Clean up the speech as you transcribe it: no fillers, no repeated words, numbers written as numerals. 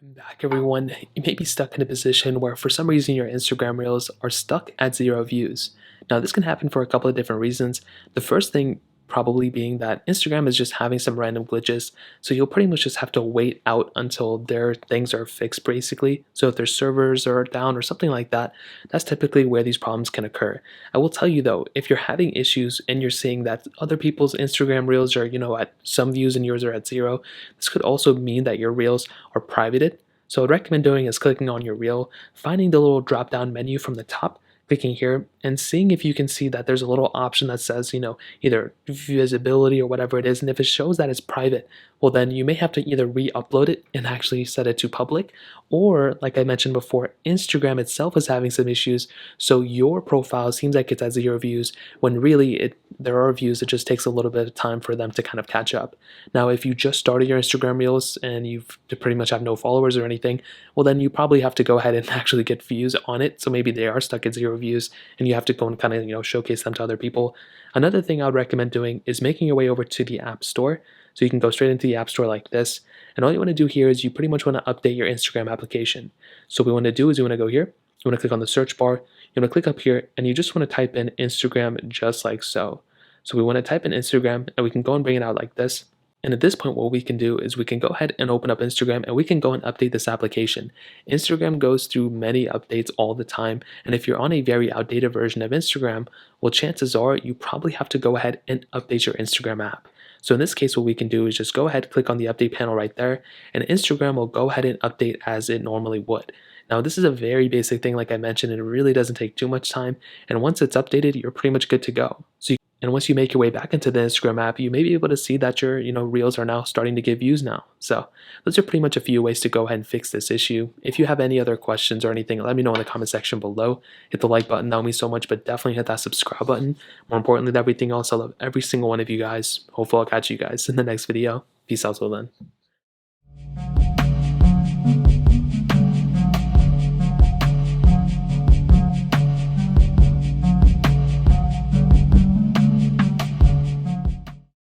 Welcome back, everyone. You may be stuck in a position where for some reason your Instagram reels are stuck at 0 views. Now, this can happen for a couple of different reasons. The first thing probably being that Instagram is just having some random glitches, so you'll pretty much just have to wait out until their things are fixed, basically. So if their servers are down or something like that, that's typically where these problems can occur. I will tell you though, if you're having issues and you're seeing that other people's Instagram reels are, at some views and yours are at 0, this could also mean that your reels are privated. So what I'd recommend doing is clicking on your reel, finding the little drop down menu from the top, clicking here, and seeing if you can see that there's a little option that says, either visibility or whatever it is. And if it shows that it's private, well, then you may have to either re-upload it and actually set it to public, or like I mentioned before, Instagram itself is having some issues. So your profile seems like it's at 0 views when really there are views. It just takes a little bit of time for them to kind of catch up. Now, if you just started your Instagram reels and you've pretty much have no followers or anything, well, then you probably have to go ahead and actually get views on it. So maybe they are stuck at 0 views and you have to go and kind of, showcase them to other people. Another thing I would recommend doing is making your way over to the App Store. So you can go straight into the App Store like this. And all you want to do here is you pretty much want to update your Instagram application. So what we want to do is you want to go here. You want to click on the search bar. You want to click up here and you just want to type in Instagram just like so. So we want to type in Instagram and we can go and bring it out like this. And at this point, what we can do is we can go ahead and open up Instagram and we can go and update this application. Instagram goes through many updates all the time. And if you're on a very outdated version of Instagram, well, chances are you probably have to go ahead and update your Instagram app. So in this case, what we can do is just go ahead, click on the update panel right there, and Instagram will go ahead and update as it normally would. Now, this is a very basic thing, like I mentioned, and it really doesn't take too much time. And once it's updated, you're pretty much good to go. And once you make your way back into the Instagram app, you may be able to see that your reels are now starting to get views now. So those are pretty much a few ways to go ahead and fix this issue. If you have any other questions or anything, let me know in the comment section below. Hit the like button, that would mean so much, but definitely hit that subscribe button. More importantly than everything else, I love every single one of you guys. Hopefully I'll catch you guys in the next video. Peace out till then.